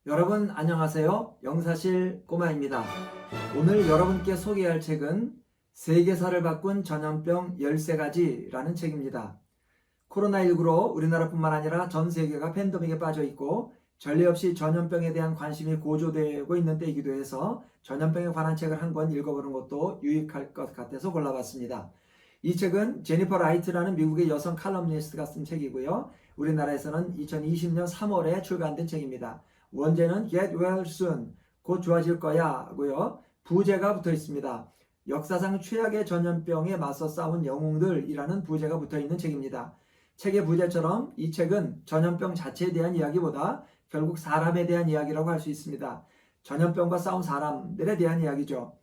여러분 안녕하세요. 영사실 꼬마입니다. 오늘 여러분께 소개할 책은 세계사를 바꾼 전염병 13가지라는 책입니다. 코로나19로 우리나라뿐만 아니라 전 세계가 팬데믹에 빠져 있고 전례 없이 전염병에 대한 관심이 고조되고 있는 때이기도 해서 전염병에 관한 책을 한 권 읽어보는 것도 유익할 것 같아서 골라봤습니다. 이 책은 제니퍼 라이트라는 미국의 여성 칼럼니스트가 쓴 책이고요. 우리나라에서는 2020년 3월에 출간된 책입니다. 원제는 Get Well Soon, 곧 좋아질 거야 고요. 부제가 붙어 있습니다. 역사상 최악의 전염병에 맞서 싸운 영웅들이라는 부제가 붙어 있는 책입니다. 책의 부제처럼 이 책은 전염병 자체에 대한 이야기보다 결국 사람에 대한 이야기라고 할 수 있습니다. 전염병과 싸운 사람들에 대한 이야기죠.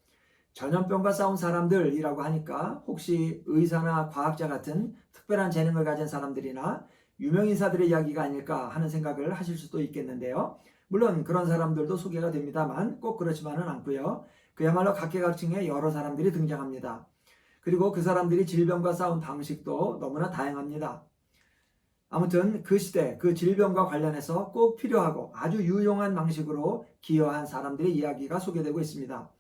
전염병과 싸운 사람들이라고 하니까 혹시 의사나 과학자 같은 특별한 재능을 가진 사람들이나 유명인사들의 이야기가 아닐까 하는 생각을 하실 수도 있겠는데요. 물론 그런 사람들도 소개가 됩니다만 꼭 그렇지만은 않고요. 그야말로 각계각층의 여러 사람들이 등장합니다. 그리고 그 사람들이 질병과 싸운 방식도 너무나 다양합니다. 아무튼 그 시대, 그 질병과 관련해서 꼭 필요하고 아주 유용한 방식으로 기여한 사람들의 이야기가 소개되고 있습니다.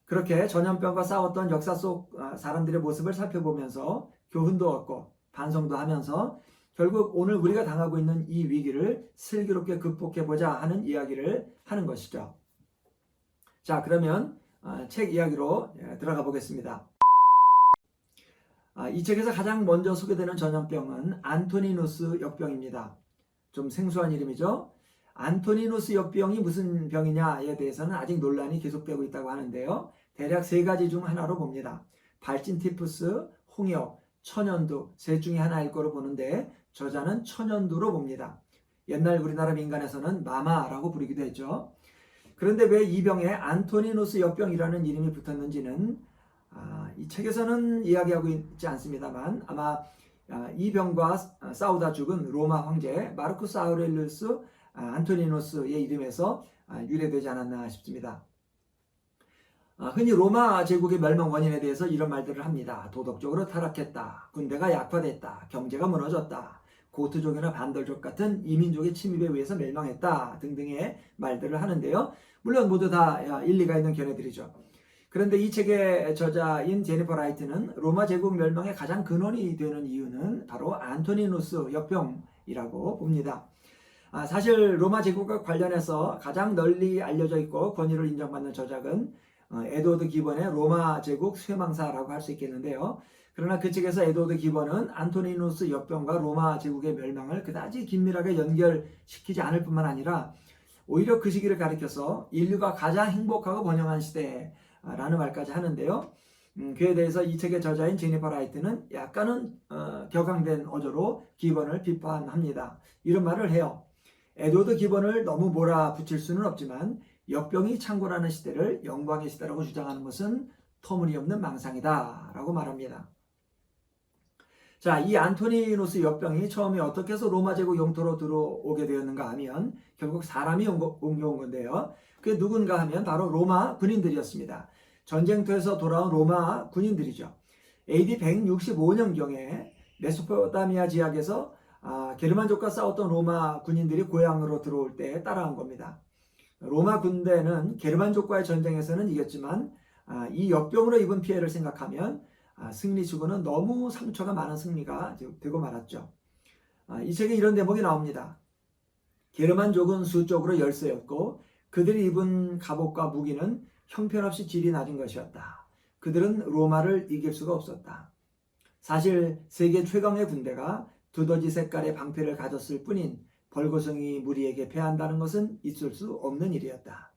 그렇게 전염병과 싸웠던 역사 속 사람들의 모습을 살펴보면서 교훈도 얻고 반성도 하면서 결국 오늘 우리가 당하고 있는 이 위기를 슬기롭게 극복해보자 하는 이야기를 하는 것이죠. 자, 그러면 책 이야기로 들어가 보겠습니다. 이 책에서 가장 먼저 소개되는 전염병은 안토니누스 역병입니다. 좀 생소한 이름이죠. 안토니누스 역병이 무슨 병이냐에 대해서는 아직 논란이 계속되고 있다고 하는데요. 대략 3가지 중 하나로 봅니다. 발진 티푸스, 홍역, 천연두 셋 중에 하나일 거로 보는데 저자는 천연두로 봅니다. 옛날 우리나라 민간에서는 마마라고 부르기도 했죠. 그런데 왜 이 병에 안토니누스 역병이라는 이름이 붙었는지는 이 책에서는 이야기하고 있지 않습니다만 아마 이 병과 싸우다 죽은 로마 황제 마르쿠스 아우렐리우스 안토니누스의 이름에서 유래되지 않았나 싶습니다. 흔히 로마 제국의 멸망 원인에 대해서 이런 말들을 합니다. 도덕적으로 타락했다. 군대가 약화됐다. 경제가 무너졌다. 고트족이나 반덜족 같은 이민족의 침입에 의해서 멸망했다. 등등의 말들을 하는데요. 물론 모두 다 일리가 있는 견해들이죠. 그런데 이 책의 저자인 제니퍼 라이트는 로마 제국 멸망의 가장 근원이 되는 이유는 바로 안토니누스 역병이라고 봅니다. 사실 로마 제국과 관련해서 가장 널리 알려져 있고 권위를 인정받는 저작은 에드워드 기본의 로마 제국 쇠망사라고 할 수 있겠는데요. 그러나 그 책에서 에드워드 기본은 안토니누스 역병과 로마 제국의 멸망을 그다지 긴밀하게 연결시키지 않을 뿐만 아니라 오히려 그 시기를 가리켜서 인류가 가장 행복하고 번영한 시대라는 말까지 하는데요. 그에 대해서 이 책의 저자인 제니퍼 라이트는 약간은 격앙된 어조로 기본을 비판합니다. 이런 말을 해요. 에드워드 기본을 너무 몰아붙일 수는 없지만 역병이 창궐하는 시대를 영광의 시대라고 주장하는 것은 터무니없는 망상이다 라고 말합니다. 자, 이 안토니누스 역병이 처음에 어떻게 해서 로마 제국 영토로 들어오게 되었는가 하면 결국 사람이 옮겨온 건데요. 그게 누군가 하면 바로 로마 군인들이었습니다. 전쟁터에서 돌아온 로마 군인들이죠. AD 165년경에 메소포타미아 지역에서 게르만족과 싸웠던 로마 군인들이 고향으로 들어올 때 따라온 겁니다. 로마 군대는 게르만족과의 전쟁에서는 이겼지만 이 역병으로 입은 피해를 생각하면 승리치고는 너무 상처가 많은 승리가 되고 말았죠. 이 책에 이런 대목이 나옵니다. 게르만족은 수적으로 열세였고 그들이 입은 갑옷과 무기는 형편없이 질이 낮은 것이었다. 그들은 로마를 이길 수가 없었다. 사실 세계 최강의 군대가 두더지 색깔의 방패를 가졌을 뿐인 벌거숭이 무리에게 패한다는 것은 있을 수 없는 일이었다.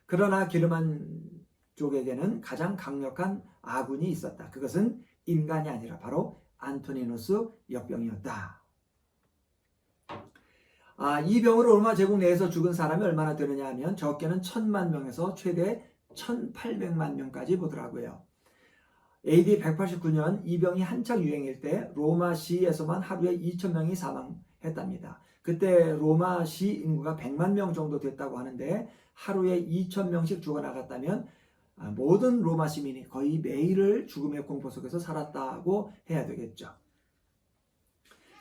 그러나 게르만족에게는 가장 강력한 아군이 있었다. 그것은 인간이 아니라 바로 안토니누스 역병이었다. 이 병으로 로마 제국 내에서 죽은 사람이 얼마나 되느냐 하면 적게는 1000만 명에서 최대 1800만 명까지 보더라고요. AD 189년 이 병이 한창 유행일 때 로마 시에서만 하루에 2000명이 사망했답니다. 그때 로마 시 인구가 100만 명 정도 됐다고 하는데 하루에 2000명씩 죽어나갔다면 모든 로마 시민이 거의 매일을 죽음의 공포 속에서 살았다고 해야 되겠죠.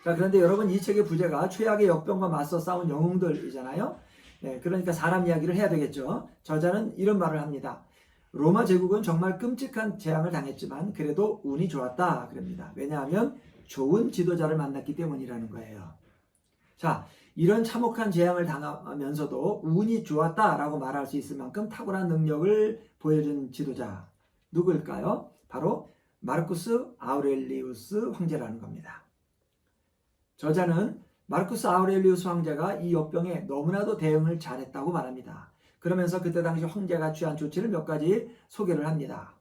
자, 그런데 여러분 이 책의 부제가 최악의 역병과 맞서 싸운 영웅들이잖아요. 네, 그러니까 사람 이야기를 해야 되겠죠. 저자는 이런 말을 합니다. 로마 제국은 정말 끔찍한 재앙을 당했지만 그래도 운이 좋았다 그럽니다. 왜냐하면 좋은 지도자를 만났기 때문이라는 거예요. 자, 이런 참혹한 재앙을 당하면서도 운이 좋았다라고 말할 수 있을 만큼 탁월한 능력을 보여준 지도자 누구일까요? 바로 마르쿠스 아우렐리우스 황제라는 겁니다. 저자는 마르쿠스 아우렐리우스 황제가 이 역병에 너무나도 대응을 잘했다고 말합니다. 그러면서 그때 당시 황제가 취한 조치를 몇 가지 소개를 합니다.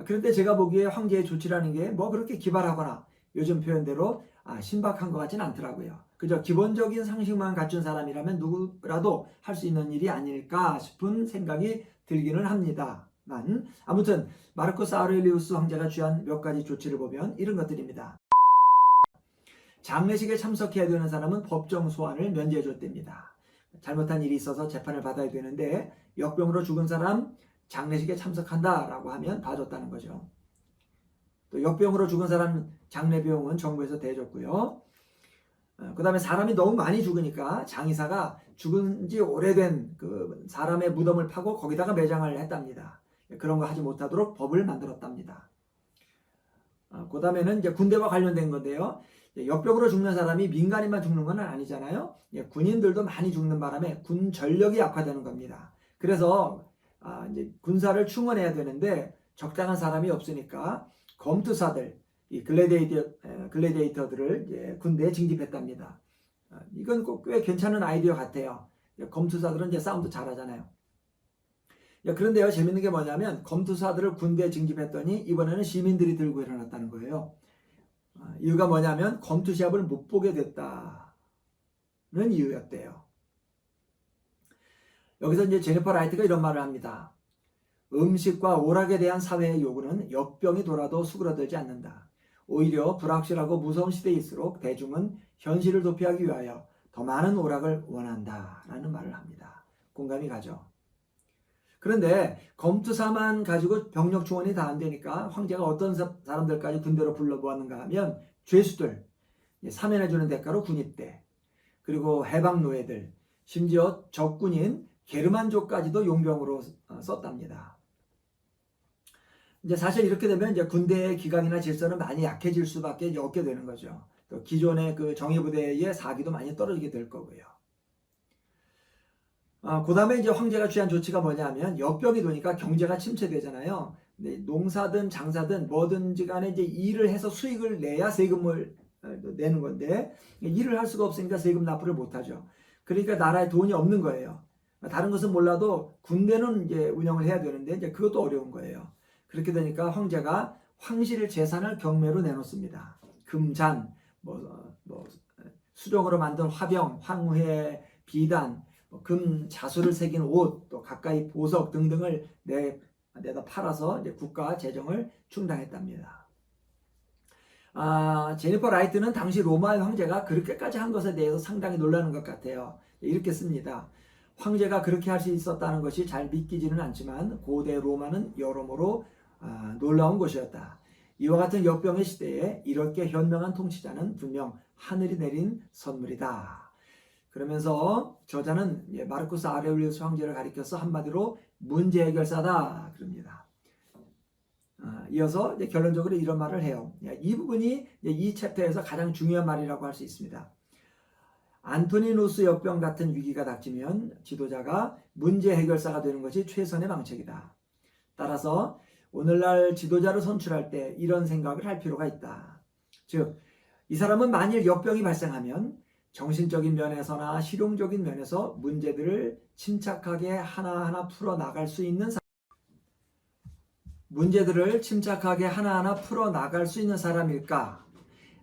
그런데 제가 보기에 황제의 조치라는 게 뭐 그렇게 기발하거나 요즘 표현대로 신박한 것 같지는 않더라고요. 그저 기본적인 상식만 갖춘 사람이라면 누구라도 할 수 있는 일이 아닐까 싶은 생각이 들기는 합니다만 아무튼 마르쿠스 아우렐리우스 황제가 취한 몇 가지 조치를 보면 이런 것들입니다. 장례식에 참석해야 되는 사람은 법정 소환을 면제해 줬답니다. 잘못한 일이 있어서 재판을 받아야 되는데 역병으로 죽은 사람 장례식에 참석한다라고 하면 봐줬다는 거죠. 또 역병으로 죽은 사람 장례 비용은 정부에서 대줬고요. 그 다음에 사람이 너무 많이 죽으니까 장의사가 죽은 지 오래된 그 사람의 무덤을 파고 거기다가 매장을 했답니다. 그런 거 하지 못하도록 법을 만들었답니다. 그 다음에는 이제 군대와 관련된 건데요. 역병으로 죽는 사람이 민간인만 죽는 건 아니잖아요. 군인들도 많이 죽는 바람에 군 전력이 약화되는 겁니다. 그래서 이제 군사를 충원해야 되는데 적당한 사람이 없으니까 검투사들, 이 글래디에이터들을 이제 군대에 징집했답니다. 이건 꼭 꽤 괜찮은 아이디어 같아요. 검투사들은 이제 싸움도 잘하잖아요. 그런데요, 재밌는 게 뭐냐면 검투사들을 군대에 징집했더니 이번에는 시민들이 들고 일어났다는 거예요. 이유가 뭐냐면 검투 시합을 못 보게 됐다는 이유였대요. 여기서 이제 제니퍼 라이트가 이런 말을 합니다. 음식과 오락에 대한 사회의 요구는 역병이 돌아도 수그러들지 않는다. 오히려 불확실하고 무서운 시대일수록 대중은 현실을 도피하기 위하여 더 많은 오락을 원한다라는 말을 합니다. 공감이 가죠. 그런데 검투사만 가지고 병력 충원이 다 안 되니까 황제가 어떤 사람들까지 군대로 불러보았는가 하면 죄수들, 사면해주는 대가로 군입대, 그리고 해방노예들, 심지어 적군인 게르만족까지도 용병으로 썼답니다. 이제 사실 이렇게 되면 이제 군대의 기강이나 질서는 많이 약해질 수밖에 없게 되는 거죠. 또 기존의 그 정예부대의 사기도 많이 떨어지게 될 거고요. 그 다음에 이제 황제가 취한 조치가 뭐냐면 역병이 도니까 경제가 침체되잖아요. 농사든 장사든 뭐든지 간에 이제 일을 해서 수익을 내야 세금을 내는 건데 일을 할 수가 없으니까 세금 납부를 못하죠. 그러니까 나라에 돈이 없는 거예요. 다른 것은 몰라도 군대는 이제 운영을 해야 되는데 이제 그것도 어려운 거예요. 그렇게 되니까 황제가 황실 재산을 경매로 내놓습니다. 금잔, 수정으로 만든 화병, 황회, 비단, 금 자수를 새긴 옷, 또 가까이 보석 등등을 내다 팔아서 이제 국가 재정을 충당했답니다. 제니퍼 라이트는 당시 로마의 황제가 그렇게까지 한 것에 대해서 상당히 놀라는 것 같아요. 이렇게 씁니다. 황제가 그렇게 할 수 있었다는 것이 잘 믿기지는 않지만 고대 로마는 여러모로 놀라운 곳이었다. 이와 같은 역병의 시대에 이렇게 현명한 통치자는 분명 하늘이 내린 선물이다. 그러면서 저자는 마르쿠스 아우렐리우스 황제를 가리켜서 한마디로 문제 해결사다 그럽니다. 이어서 결론적으로 이런 말을 해요. 이 부분이 이 챕터에서 가장 중요한 말이라고 할 수 있습니다. 안토니누스 역병 같은 위기가 닥치면 지도자가 문제 해결사가 되는 것이 최선의 방책이다. 따라서 오늘날 지도자를 선출할 때 이런 생각을 할 필요가 있다. 즉, 이 사람은 만일 역병이 발생하면 정신적인 면에서나 실용적인 면에서 문제들을 침착하게 하나하나 풀어나갈 수 있는 사람일까?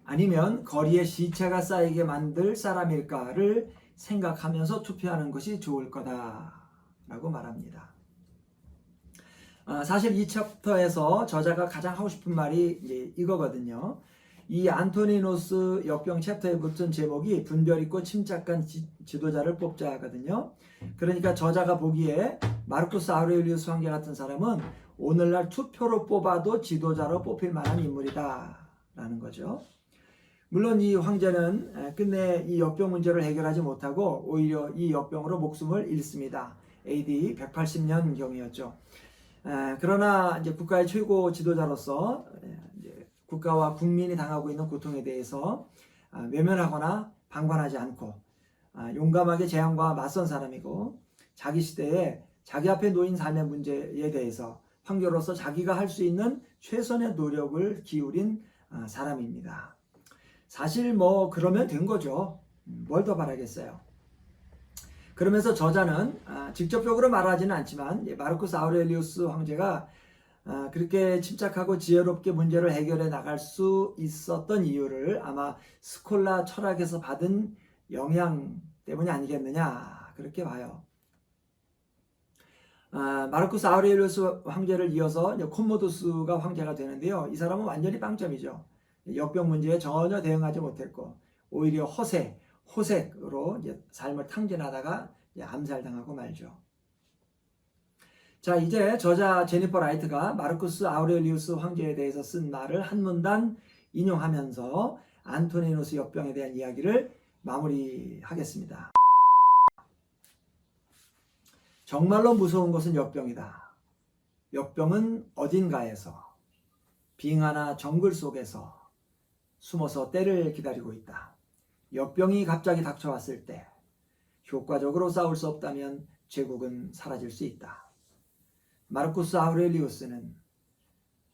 아니면 거리에 시체가 쌓이게 만들 사람일까를 생각하면서 투표하는 것이 좋을 거다라고 말합니다. 사실 이 챕터에서 저자가 가장 하고 싶은 말이 이거거든요. 이 안토니누스 역병 챕터에 붙은 제목이 분별 있고 침착한 지도자를 뽑자거든요. 그러니까 저자가 보기에 마르쿠스 아우렐리우스 황제 같은 사람은 오늘날 투표로 뽑아도 지도자로 뽑힐 만한 인물이다 라는 거죠. 물론 이 황제는 끝내 이 역병 문제를 해결하지 못하고 오히려 이 역병으로 목숨을 잃습니다. AD 180년 경이었죠. 그러나 이제 국가의 최고 지도자로서 이제 국가와 국민이 당하고 있는 고통에 대해서 외면하거나 방관하지 않고 용감하게 재앙과 맞선 사람이고, 자기 시대에 자기 앞에 놓인 삶의 문제에 대해서 황제로서 자기가 할 수 있는 최선의 노력을 기울인 사람입니다. 사실 뭐 그러면 된 거죠. 뭘 더 바라겠어요. 그러면서 저자는 직접적으로 말하지는 않지만 마르쿠스 아우렐리우스 황제가 그렇게 침착하고 지혜롭게 문제를 해결해 나갈 수 있었던 이유를 아마 스콜라 철학에서 받은 영향 때문이 아니겠느냐, 그렇게 봐요. 마르쿠스 아우렐리우스 황제를 이어서 콤모두스가 황제가 되는데요. 이 사람은 완전히 빵점이죠. 역병 문제에 전혀 대응하지 못했고 오히려 호색으로 이제 삶을 탕진하다가 암살당하고 말죠. 자, 이제 저자 제니퍼 라이트가 마르쿠스 아우렐리우스 황제에 대해서 쓴 말을 한 문단 인용하면서 안토니누스 역병에 대한 이야기를 마무리하겠습니다. 정말로 무서운 것은 역병이다. 역병은 어딘가에서, 빙하나 정글 속에서 숨어서 때를 기다리고 있다. 역병이 갑자기 닥쳐왔을 때 효과적으로 싸울 수 없다면 제국은 사라질 수 있다. 마르쿠스 아우렐리우스는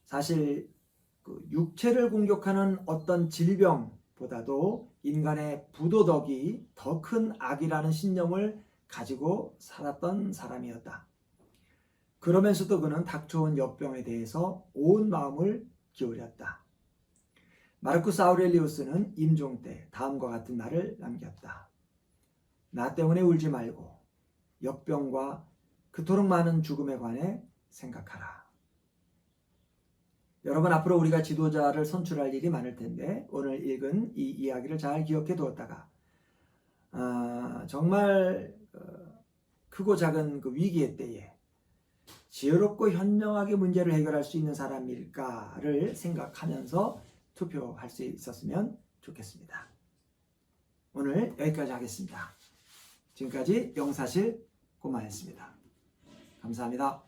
사실 육체를 공격하는 어떤 질병보다도 인간의 부도덕이 더 큰 악이라는 신념을 가지고 살았던 사람이었다. 그러면서도 그는 닥쳐온 역병에 대해서 온 마음을 기울였다. 마르쿠스 아우렐리우스는 임종 때 다음과 같은 말을 남겼다. 나 때문에 울지 말고 역병과 그토록 많은 죽음에 관해 생각하라. 여러분, 앞으로 우리가 지도자를 선출할 일이 많을 텐데 오늘 읽은 이 이야기를 잘 기억해 두었다가 정말 크고 작은 그 위기의 때에 지혜롭고 현명하게 문제를 해결할 수 있는 사람일까를 생각하면서 투표할 수 있었으면 좋겠습니다. 오늘 여기까지 하겠습니다. 지금까지 영사실 고마였습니다. 감사합니다.